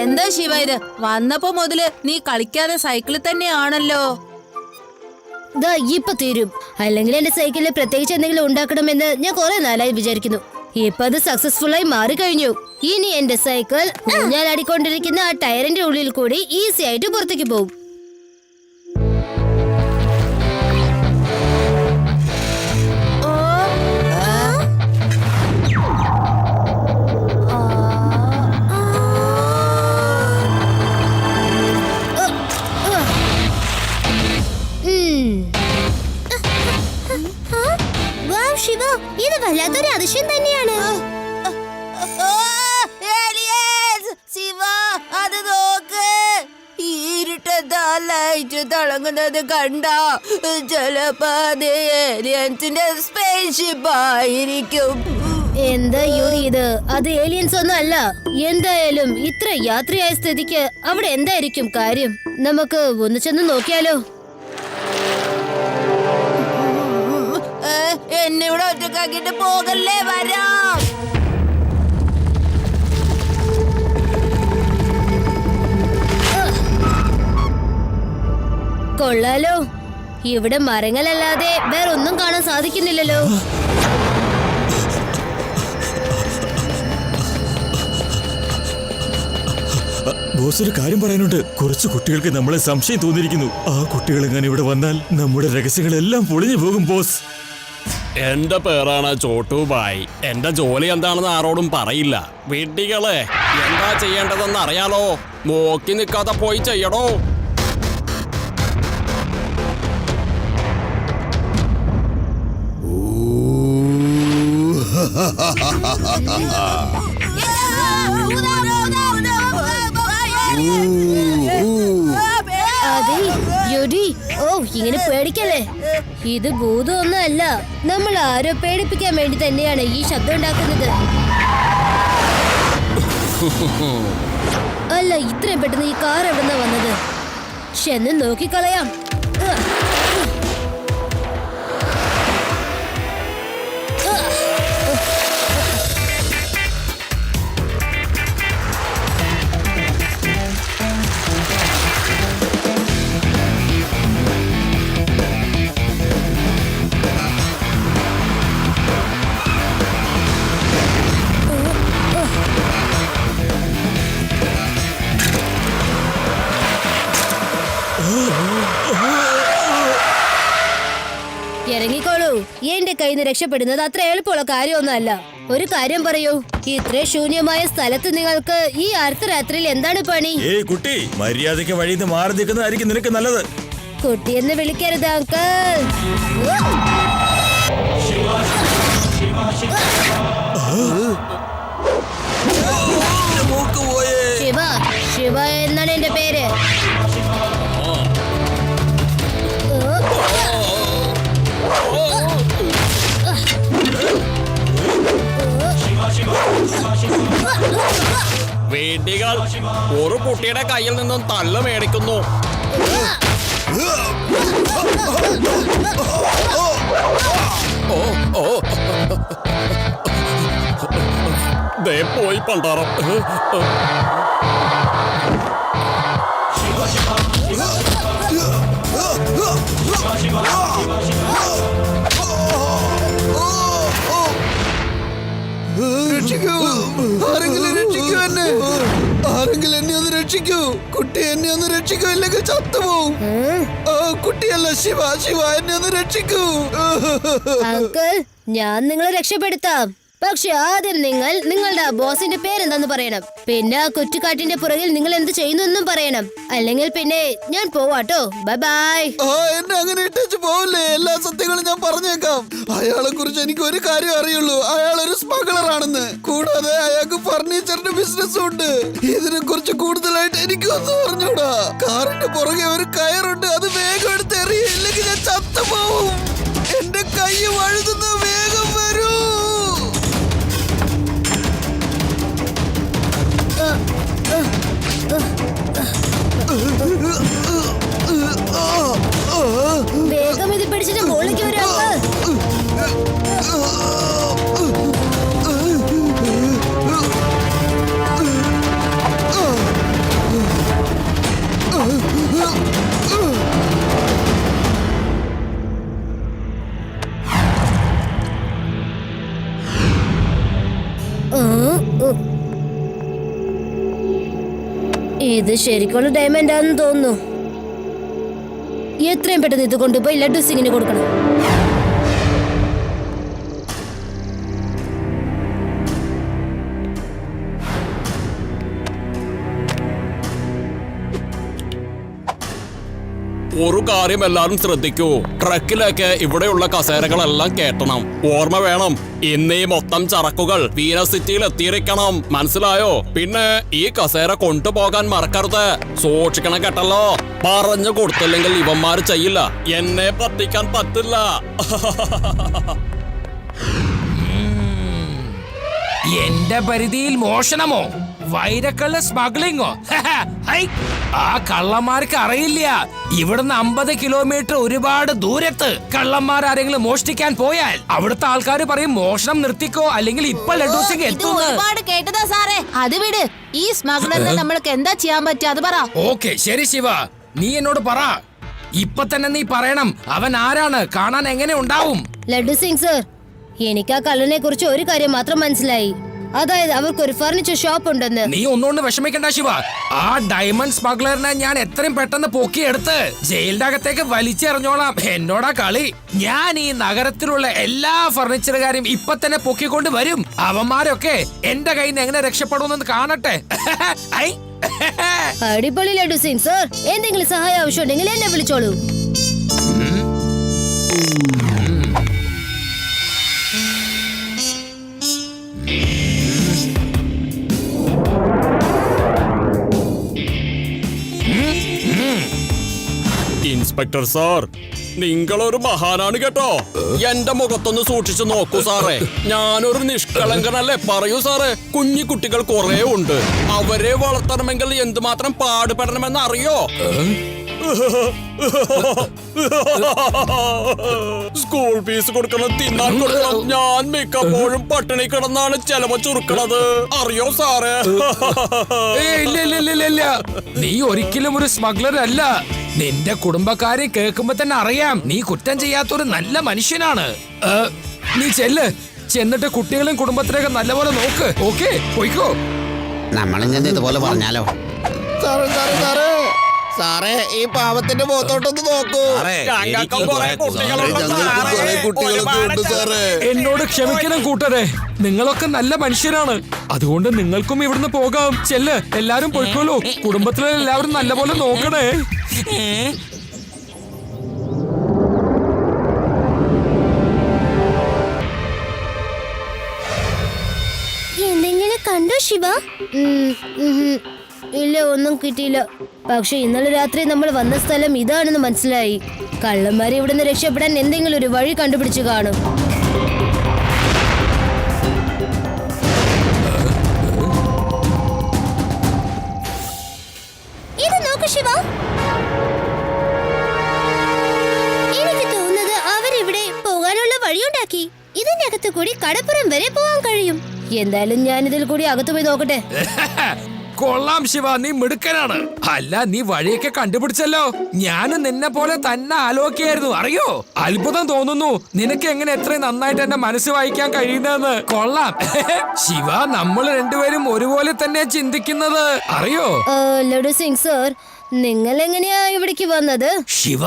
എന്താ ശിവ ഇത്? വന്നപ്പോ മുതല് നീ കളിക്കാതെ സൈക്കിളിൽ തന്നെയാണല്ലോ. ഇപ്പൊ തീരും. അല്ലെങ്കിൽ എന്റെ സൈക്കിളിൽ പ്രത്യേകിച്ച് എന്തെങ്കിലും ഉണ്ടാക്കണമെന്ന് ഞാൻ കുറെ നാളായി വിചാരിക്കുന്നു. ഇപ്പൊ അത് സക്സസ്ഫുൾ ആയി മാറിക്കഴിഞ്ഞു. ഇനി എന്റെ സൈക്കിൾ ഊഞ്ഞാലാടിക്കൊണ്ടിരിക്കുന്ന ആ ടയറിന്റെ ഉള്ളിൽ കൂടി ഈസി ആയിട്ട് പുറത്തേക്ക് പോകും. ശിവ, ഇത് വല്ലാത്തൊരു അതിശയം തന്നെയാണ്. ശിവ, അത് നോക്ക്. ഇരുട്ടത്താ ലൈറ്റ് തിളങ്ങുന്നത് കണ്ടോ? ചിലപ്പോ ഏലിയൻസിന്റെ സ്പേസ്ഷിപ്പ് ആയിരിക്കും. എന്താ യൂറി ഇത്? അത് ഏലിയൻസ് ഒന്നും അല്ല. എന്തായാലും ഇത്ര യാത്രയായ സ്ഥിതിക്ക് അവിടെ എന്തായിരിക്കും കാര്യം? നമുക്ക് ഒന്ന് ചെന്ന് നോക്കിയാലോ? എന്നെ ഇവിടെ ഒറ്റക്കാക്കിട്ട് പോകല്ലേ, വരാം. കൊള്ളാലോ, ഇവിടെ മരങ്ങളല്ലാതെ വേറെ ഒന്നും കാണാൻ സാധിക്കുന്നില്ലല്ലോ. ബോസ്, ഒരു കാര്യം പറയാനുണ്ട്. കുറച്ച് കുട്ടികൾക്ക് നമ്മളെ സംശയം തോന്നിയിരിക്കുന്നു. ആ കുട്ടികൾ എങ്ങനെ ഇവിടെ വന്നാൽ നമ്മുടെ രഹസ്യങ്ങളെല്ലാം പൊളിഞ്ഞു പോകും ബോസ്. എന്റെ പേരാണ് ചോട്ടുബായ്. എന്റെ ജോലി എന്താണെന്ന് ആരോടും പറയില്ല. വീട്ടികളെ എന്താ ചെയ്യേണ്ടതെന്ന് അറിയാലോ. നോക്കി നിൽക്കാതെ പോയി ചെയ്യടോ. അതെ യുഡി, ഓ ഇങ്ങനെ പേടിക്കല്ലേ. ഇത് ഭൂതമൊന്നും അല്ല. നമ്മൾ ആരോ പേടിപ്പിക്കാൻ വേണ്ടി തന്നെയാണ് ഈ ശബ്ദം ഉണ്ടാക്കുന്നത്. അല്ല, ഇത്രയും പെട്ടെന്ന് ഈ കാർ എവിടുന്നാ വന്നത്? ചെന്ന് നോക്കിക്കളയാം. ഇറങ്ങിക്കോളൂ. എന്റെ കയ്യിൽ നിന്ന് രക്ഷപ്പെടുന്നത് അത്ര എളുപ്പമുള്ള കാര്യമൊന്നും അല്ല. ഒരു കാര്യം പറയൂ, ഇത്ര ശൂന്യമായ സ്ഥലത്ത് നിങ്ങൾക്ക് ഈ അർദ്ധരാത്രിയിൽ എന്താണ് പണി? ഏയ് കുട്ടി, മര്യാദയ്ക്ക് വഴിയിൽ നിന്ന് മാറി നിൽക്കുന്നതായിരിക്കും നിനക്ക് നല്ലത്. കുട്ടിയെന്ന് വിളിക്കരുത് അങ്കിൾ. ശിവ, ശിവ എന്നാണ് എന്റെ പേര്. വീട്ടികൾ ഒരു കുട്ടിയുടെ കയ്യിൽ നിന്നും തല്ല് മേടിക്കുന്നു. ദേ പോയി പണ്ടാറം. ആരെങ്കിലും രക്ഷിക്കൂ എന്നെ. ആരെങ്കിലും എന്നെ ഒന്ന് രക്ഷിക്കൂ. കുട്ടി എന്നെ ഒന്ന് രക്ഷിക്കൂ, ഇല്ലെങ്കിൽ ചത്തുപോകും. കുട്ടിയല്ല, ശിവ, ശിവ എന്നെ ഒന്ന് രക്ഷിക്കൂ. അങ്കിൾ, ഞാൻ നിങ്ങളെ രക്ഷപ്പെടുത്താം. പക്ഷെ ആദ്യം നിങ്ങൾ നിങ്ങളുടെ ബോസിന്റെ പേരെന്താന്ന് പറയണം. പിന്നെ ആ കുറ്റിക്കാട്ടിന്റെ പുറകിൽ നിങ്ങൾ എന്ത് ചെയ്യുന്നു എന്നും പറയണം. അല്ലെങ്കിൽ പിന്നെ ഞാൻ പോവാട്ടോ. Bye bye. എന്നെ അങ്ങനെ ഇട്ടേച്ച് പോവില്ലേ. എല്ലാ സത്യങ്ങളും ഞാൻ പറഞ്ഞേക്കാം. അയാളെ കുറിച്ച് എനിക്ക് ഒരു കാര്യം അറിയുള്ളൂ. അയാൾ ഒരു സ്മഗ്ലർ ആണെന്ന്. കൂടാതെ അയാൾക്ക് ഫർണിച്ചറിന്റെ ബിസിനസ്സും ഉണ്ട്. ഇതിനെ കുറിച്ച് കൂടുതലായിട്ട് എനിക്കൊന്നും പറഞ്ഞൂടാ. കാറിന്റെ പുറകെ ഒരു കയറുണ്ട്. അത് വേഗം എടുത്ത് എറിയ, ഇല്ലെങ്കിൽ ഞാൻ ചത്തുപോവും. എന്റെ കൈ വഴുതുന്ന, വേഗം വരൂ. വേഗം ഇത് പിടിച്ചിട്ട് മുകളിലേക്ക് വരാം. ഇത് ശരിക്കുള്ള ഡയമണ്ട് ആണെന്ന് തോന്നുന്നു. എത്രയും പെട്ടെന്ന് ഇത് കൊണ്ടുപോയി ലഡ്ഡു സിംഗിന് കൊടുക്കണം. ഒരു കാര്യം എല്ലാരും ശ്രദ്ധിക്കൂ, ട്രക്കിലേക്ക് ഇവിടെയുള്ള കസേരകളെല്ലാം കേട്ടണം. ഓർമ്മ വേണം, ഇന്നീ മൊത്തം ചരക്കുകൾ വീനസ് സിറ്റിയിൽ എത്തിയിരിക്കണം, മനസ്സിലായോ? പിന്നെ ഈ കസേര കൊണ്ടുപോകാൻ മറക്കരുത്. സൂക്ഷിക്കണം കേട്ടല്ലോ. പറഞ്ഞു കൊടുത്തില്ലെങ്കിൽ ഇവന്മാര് ചെയ്യില്ല. എന്നെ പറ്റിക്കാൻ പറ്റില്ല. എന്റെ പരിധിയിൽ മോഷണമോ, വൈരക്കള്ള സ്മഗ്ലിങ്ങോ? ആ കള്ളന്മാർക്ക് അറിയില്ല, ഇവിടുന്ന് 50 കിലോമീറ്റർ ഒരുപാട് ദൂരത്ത് കള്ളന്മാർ ആരെങ്കിലും മോഷ്ടിക്കാൻ പോയാൽ അവിടുത്തെ ആൾക്കാർ പറയും മോഷണം നിർത്തിക്കോ, അല്ലെങ്കിൽ ഇപ്പൊ ലഡ്ഡു സിംഗ് ഇത് എത്തുന്നു. ഒരുപാട് കേട്ടതാ സാറേ. അത് വിട്. ഈ സ്മഗ്ലറിനെ നമ്മൾക്ക് എന്താ ചെയ്യാൻ പറ്റുക അത് പറ. ഓക്കെ ശരി ശിവ, നീ എന്നോട് പറ. ഇപ്പൊ തന്നെ നീ പറയണം, അവൻ ആരാണ്, കാണാൻ എങ്ങനെ ഉണ്ടാവും? ലഡ്ഡു സിംഗ് സർ, എനിക്ക് ആ കള്ളനെ കുറിച്ച് ഒരു കാര്യം മാത്രം മനസ്സിലായി. അതായത് അവർക്കൊരു ഫർണിച്ചർ ഷോപ്പ് ഉണ്ടെന്ന്. നീ ഒന്നുകൊണ്ട് വിഷമിക്കണ്ട ശിവ. ആ ഡയമണ്ട് സ്മഗ്ലറിനെ ഞാൻ എത്രയും പെട്ടെന്ന് പൊക്കിയെടുത്ത് ജയിലിന്റെ അകത്തേക്ക് വലിച്ചെറിഞ്ഞോളാം. എന്നോടാ കളി. ഞാൻ ഈ നഗരത്തിലുള്ള എല്ലാ ഫർണിച്ചറുകാരും ഇപ്പൊ തന്നെ പൊക്കിക്കൊണ്ട് വരും. അവന്മാരൊക്കെ എന്റെ കയ്യിൽ നിന്ന് എങ്ങനെ രക്ഷപ്പെടുമെന്ന് കാണട്ടെ. ഐ അടിപൊളി ലഡ്ഡു സിംഗ് സർ. എന്തെങ്കിലും സഹായം ആവശ്യമുണ്ടെങ്കിൽ എന്നെ വിളിച്ചോളൂ. ഇൻസ്പെക്ടർ സാർ, നിങ്ങളൊരു മഹാനാണ് കേട്ടോ. എന്റെ മുഖത്തൊന്ന് സൂക്ഷിച്ചു നോക്കൂ സാറേ. ഞാനൊരു നിഷ്കളങ്കനല്ലേ, പറയൂ സാറേ. കുഞ്ഞു കുട്ടികൾ കുറെ ഉണ്ട്. അവരെ വളർത്തണമെങ്കിൽ എന്തുമാത്രം പാടുപെടണമെന്ന് അറിയോ? സ്കൂൾ ഫീസ് കൊടുക്കണം, തിന്നാൻ കൊടുക്കണം. ഞാൻ മിക്കപ്പോഴും പട്ടിണി കിടന്നാണ് ചെലവ് ചുരുക്കണത്, അറിയോ സാറേ? ഇല്ല, നീ ഒരിക്കലും ഒരു സ്മഗ്ലർ അല്ല. നിന്റെ കുടുംബക്കാരെ കേൾക്കുമ്പോ തന്നെ അറിയാം നീ കുറ്റം ചെയ്യാത്തൊരു നല്ല മനുഷ്യനാണ്. നീ ചെന്നിട്ട് കുട്ടികളും കുടുംബത്തിനെയൊക്കെ നല്ലപോലെ നോക്ക്. ഓക്കെ, പോയിക്കോ. നമ്മളിങ്ങനെ ഇതുപോലെ പറഞ്ഞാലോ? സാറേ സാറേ സാറേ സാറേ, ഈ പാവത്തിന്റെ മുഖത്തോട്ടൊന്ന് നോക്കൂ. ഞങ്ങൾക്ക് കുറെ കുട്ടികളുണ്ട് ഞങ്ങൾക്ക് കുറെ കുട്ടികളൊക്കെ ഉണ്ട് സാറേ. എന്നോട് ക്ഷമിക്കണം കൂട്ടരെ, നിങ്ങളൊക്കെ നല്ല മനുഷ്യരാണ്. അതുകൊണ്ട് നിങ്ങൾക്കും ഇവിടുന്ന് പോകാം. എല്ലാരും പോയിക്കോളൂ. കുടുംബത്തിലെ എല്ലാവരും നല്ലപോലെ നോക്കണേ. എന്തെങ്കിലും കണ്ടോ ശിവ? ഇല്ല, ഒന്നും കിട്ടിയില്ല. പക്ഷെ ഇന്നലെ രാത്രി നമ്മൾ വന്ന സ്ഥലം ഇതാണെന്ന് മനസ്സിലായി. കള്ളന്മാരെ ഇവിടുന്ന് രക്ഷപ്പെടാൻ എന്തെങ്കിലും ഒരു വഴി കണ്ടുപിടിച്ചു കാണും. ഇത് നോക്ക് ശിവ, എനിക്ക് തോന്നുന്നത് അവരിവിടെ പോകാനുള്ള വഴിയുണ്ടാക്കി. ഇതിന്റെ അകത്ത് കൂടി കടപ്പുറം വരെ പോകാൻ കഴിയും. എന്തായാലും ഞാൻ ഇതിൽ കൂടി അകത്ത് പോയി നോക്കട്ടെ. കൊള്ളാം ശിവ, നീ മിടുക്കനാണ്. അല്ല, നീ വഴിയൊക്കെ കണ്ടുപിടിച്ചല്ലോ. ഞാനും നിന്നെ പോലെ തന്നെ ആലോചിക്കായിരുന്നു, അറിയോ? അത്ഭുതം തോന്നുന്നു നിനക്ക് എങ്ങനെ എത്രയും നന്നായിട്ട് എന്റെ മനസ്സ് വായിക്കാൻ കഴിയുന്നതെന്ന്. കൊള്ളാം ശിവ, നമ്മൾ രണ്ടുപേരും ഒരുപോലെ തന്നെ ചിന്തിക്കുന്നത്, അറിയോ? ലഡു സിംഗ് സർ, നിങ്ങൾ എങ്ങനെയാ ഇവിടേക്ക് വന്നത്? ശിവ,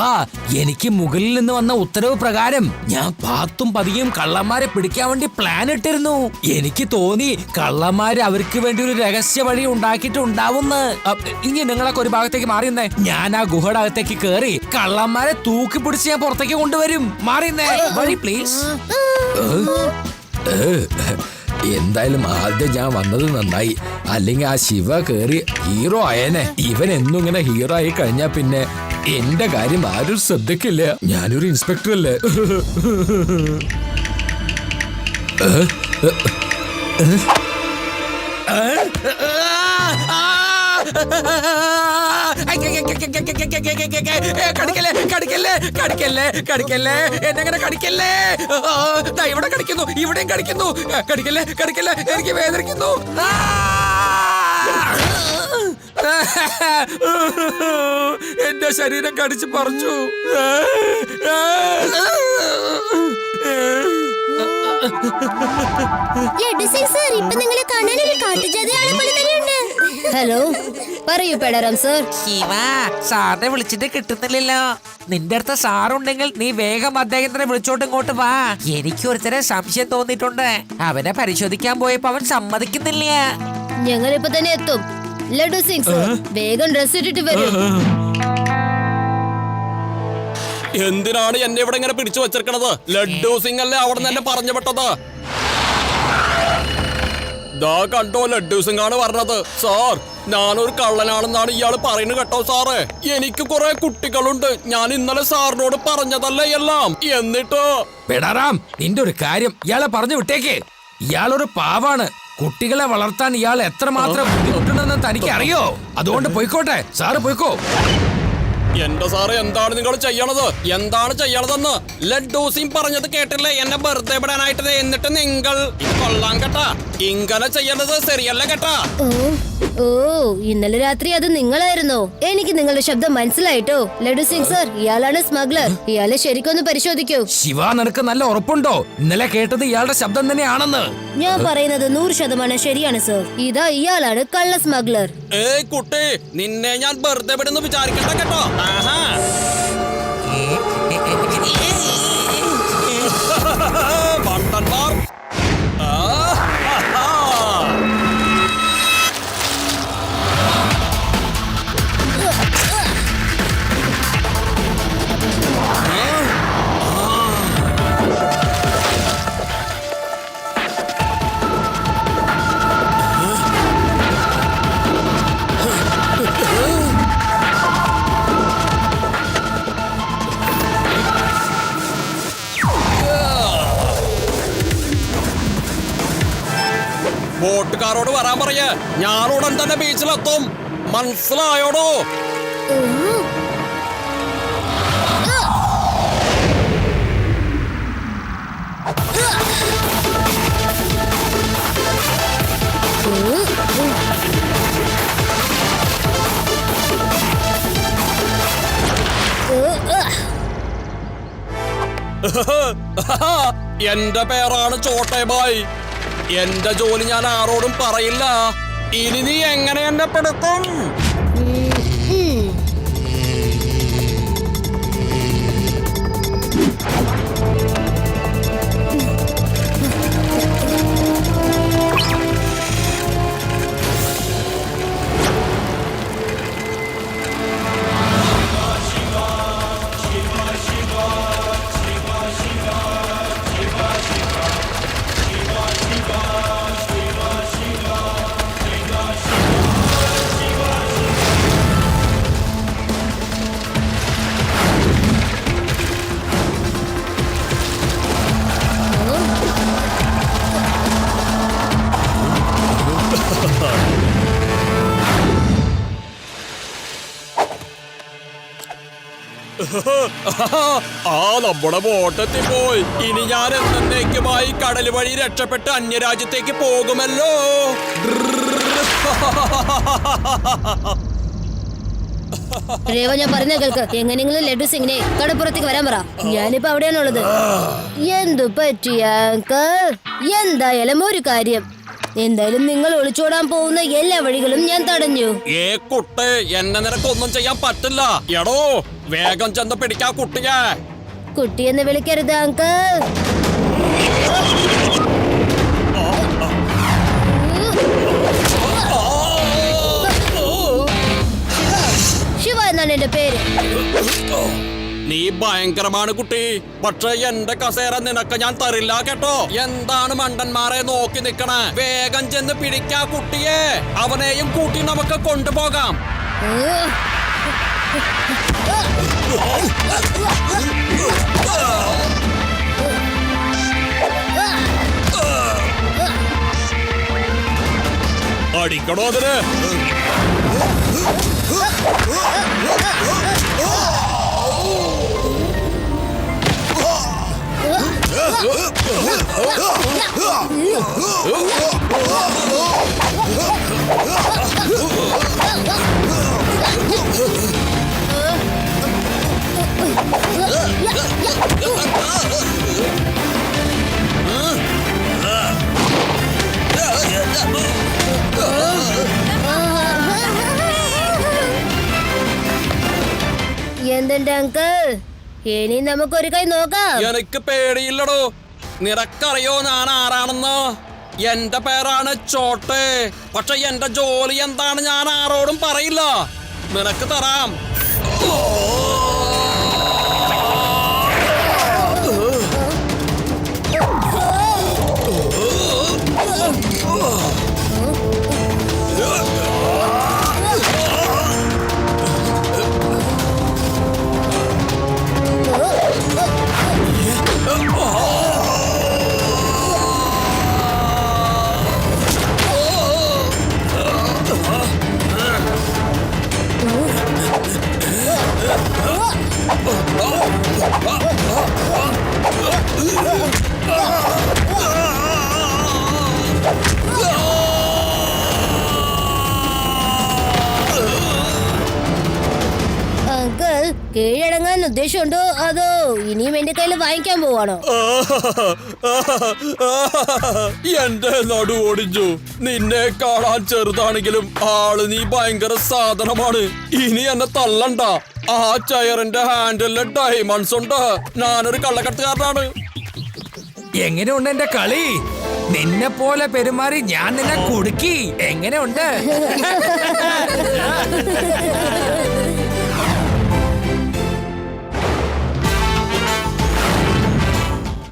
എനിക്ക് മുകളിൽ നിന്ന് വന്ന ഉത്തരവ് പ്രകാരം ഞാൻ പാത്തും പതിയും കള്ളന്മാരെ പിടിക്കാൻ വേണ്ടി പ്ലാൻ ഇട്ടിരുന്നു. എനിക്ക് തോന്നി കള്ളന്മാര് അവർക്ക് വേണ്ടി ഒരു രഹസ്യ വഴി ഉണ്ടാക്കിയിട്ടുണ്ടാവുന്ന്. ഇനി നിങ്ങളൊക്കെ ഒരു ഭാഗത്തേക്ക് മാറിയുന്നേ. ഞാൻ ആ ഗുഹയുടെ അകത്തേക്ക് കേറി കള്ളന്മാരെ തൂക്കി പിടിച്ച് ഞാൻ പുറത്തേക്ക് കൊണ്ടുവരും. മാറിയുന്നേ വഴി പ്ലീസ്. എന്തായാലും ആദ്യം ഞാൻ വന്നത് നന്നായി, അല്ലെങ്കിൽ ആ ശിവ കേറി ഹീറോ ആയേനെ. ഇവൻ എന്നും ഇങ്ങനെ ഹീറോ ആയി കഴിഞ്ഞാ പിന്നെ എന്റെ കാര്യം ആരും ശ്രദ്ധിക്കില്ല. ഞാനൊരു ഇൻസ്പെക്ടർ അല്ലേ. കടിക്കല്ലേ കടിക്കല്ലേ കടിക്കല്ലേ കടിക്കല്ലേ, എന്നെങ്ങനെ കടിക്കല്ലേ. ഇവിടെ കടിക്കുന്നു, ഇവിടെയും കടിക്കുന്നു. കടിക്കല്ലേ കടിക്കല്ലേ, എനിക്ക് വേദനിക്കുന്നു. എന്റെ ശരീരം കടിച്ചു പറിച്ചു. ലഡു സിംഗ് സർ, ഇപ്പൊ നിങ്ങളെ കാണാൻ ഒരു കാട്ടുജാതി ആളെ പോലെ തന്നെയുണ്ട്. ഹലോ, പറയൂ പേടാറാം സർ. ശിവ, സാറിനെ വിളിച്ചിട്ട് കിട്ടുന്നില്ലല്ലോ. നിന്റെ അടുത്ത സാറുണ്ടെങ്കിൽ നീ വേഗം അദ്ദേഹത്തിനെ വിളിച്ചോണ്ട് ഇങ്ങോട്ട് വാ. എനിക്ക് ഒരുത്തരെ സംശയം തോന്നിയിട്ടുണ്ട്. അവനെ പരിശോധിക്കാൻ പോയപ്പോ അവൻ സമ്മതിക്കുന്നില്ല. ഞങ്ങൾ ഇപ്പൊ തന്നെ എത്തും. ലഡു സിംഗ് സർ, വേഗം ഡ്രസ് ഇട്ടിട്ട് വരൂ. എന്തിനാണ് എന്നെ ഇവിടെ ഇങ്ങനെ പിടിച്ചു വെച്ചിരിക്കണത്? ലഡ്ഡു സിംഗ് അല്ലേ അവിടെ നിന്ന് എന്നെ പറഞ്ഞു വിട്ടത്? ദാ കണ്ടോ, ലഡ്ഡു സിംഗ് ആണ് പറഞ്ഞത്. സാർ, ഞാനൊരു കള്ളനാണെന്നാണ് ഇയാള് പറയുന്നത് കേട്ടോ സാറേ. എനിക്ക് കുറെ കുട്ടികളുണ്ട്. ഞാൻ ഇന്നലെ സാറിനോട് പറഞ്ഞതല്ലേ എല്ലാം. എന്നിട്ടോ പെടാറാം, നിന്റെ ഒരു കാര്യം ഇയാളെ പറഞ്ഞു വിട്ടേക്ക്. ഇയാളൊരു പാവാണ്. കുട്ടികളെ വളർത്താൻ ഇയാൾ എത്രമാത്രം ബുദ്ധിമുട്ടുണ്ടെന്ന് തനിക്ക് അറിയോ? അതുകൊണ്ട് പോയിക്കോട്ടെ, സാറ് പോയിക്കോ. എന്റെ സാറ്, എന്താണ് നിങ്ങൾ ചെയ്യണത്? എന്താണ് ചെയ്യണതെന്ന് ലഡ്ഡു സിംഗ് പറഞ്ഞത് കേട്ടില്ലേ? എന്നെ വെറുതെ വിടാനായിട്ട്. എന്നിട്ട് നിങ്ങൾ ഇത് കൊള്ളാം കേട്ടാ. ഇങ്ങനെ ചെയ്യണത് ശരിയല്ല കേട്ടാ. ഓ, ഇന്നലെ രാത്രി അത് നിങ്ങളായിരുന്നോ? എനിക്ക് നിങ്ങളുടെ ശബ്ദം മനസ്സിലായിട്ടോ. ലഡു സിംഗ് സർ, ഇയാളാണ് സ്മഗ്ലർ. ഇയാളെ ശരിക്കൊന്ന് പരിശോധിക്കൂ. ശിവ, നിനക്ക് നല്ല ഉറപ്പുണ്ടോ ഇന്നലെ കേട്ടത് ഇയാളുടെ ശബ്ദം തന്നെയാണെന്ന്? ഞാൻ പറയുന്നത് 100% ശരിയാണ് സർ. ഇതാ ഇയാളാണ് കള്ള സ്മഗ്ലർ. ഏയ് കുട്ടി, നിന്നെ ഞാൻ വെറുതെ വിടുന്നു വിചാരിക്കണ്ട കേട്ടോ. ആഹാ. മണ്ടന്മാർ. ബോട്ടുകാരോട് വരാൻ പറയേ. ഞാനുടൻ തന്നെ ബീച്ചിലെത്തും. മനസ്സിലായോടോ? എന്റെ പേരാണ് ചോട്ടേബായ്. എന്റെ ജോലി ഞാൻ ആരോടും പറയില്ല. ഇനി നീ എങ്ങനെ എന്നെ പെടുത്തും? ആ, നമ്മുടെ ബോട്ടെത്തി പോയി. ഇനി ഞാൻ എന്നേക്കുമായി കടൽ വഴി രക്ഷപ്പെട്ട് അന്യരാജ്യത്തേക്ക് പോകുമല്ലോ. രേവ, ഞാൻ പറഞ്ഞ കേൾക്ക്. എങ്ങനെയെങ്കിലും ലഡു സിംഗിനെ കടപ്പുറത്തേക്ക് വരാൻ പറ. ഞാനിപ്പോ അവിടെയാണുള്ളത്. എന്തു പറ്റിയ എന്തായാലും ഒരു കാര്യം, എന്തായാലും നിങ്ങൾ ഒളിച്ചോടാൻ പോകുന്ന എല്ലാ വഴികളും ഞാൻ തടഞ്ഞു. ഏ കുട്ടി, എന്നെ നിനക്കൊന്നും ചെയ്യാൻ പറ്റില്ല. എടോ, വേഗം ചെന്ന് പിടിക്കാ കുട്ടിയെ. കുട്ടിയെന്ന് വിളിക്കരുത് അങ്കിൾ. ശിവ എന്നാണ് എന്റെ പേര്. നീ ഭയങ്കരമാണ് കുട്ടി. പക്ഷെ എന്റെ കസേര നിനക്ക് ഞാൻ തരില്ല കേട്ടോ. എന്താണ് മണ്ടന്മാരെ നോക്കി നിക്കണേ? വേഗം ചെന്ന് പിടിക്കാ കുട്ടിയെ. അവനെയും കൂട്ടി നമുക്ക് കൊണ്ടുപോകാം. അടിക്കണോ അതിന്? പേടിക്കുന്നുണ്ട് അങ്കിൾ. ഇനി നമുക്കൊരു കൈ നോക്കാം. എനിക്ക് പേടിയില്ലടോ. നിനക്കറിയോ ഞാൻ ആരാണെന്ന്? എന്റെ പേരാണ് ചോട്ടെ. പക്ഷെ എന്റെ ജോലി എന്താണ് ഞാൻ ആരോടും പറയില്ല. നിനക്ക് തരാം. അങ്കിൾ, കീഴടങ്ങാൻ ഉദ്ദേശമുണ്ടോ അതോ ഇനിയും എന്റെ കയ്യിൽ വാങ്ങിക്കാൻ പോവാണോ? എന്റെ നടു ഓടിച്ചു. നിന്നെ കാണാൻ ചെറുതാണെങ്കിലും ആള് നീ ഭയങ്കര സാധനമാണ്. ഇനി എന്നെ തള്ളണ്ട. ആ ചെയറിന്റെ ഹാൻഡിലെ ഡയമണ്ട്സ് ഉണ്ട്. ഞാനൊരു കള്ളക്കടത്തുകാരനാണ്. എങ്ങനെയുണ്ട് എന്റെ കളി? നിന്നെ പോലെ പെരുമാറി ഞാൻ നിന്നെ കുടുക്കി. എങ്ങനെയുണ്ട്?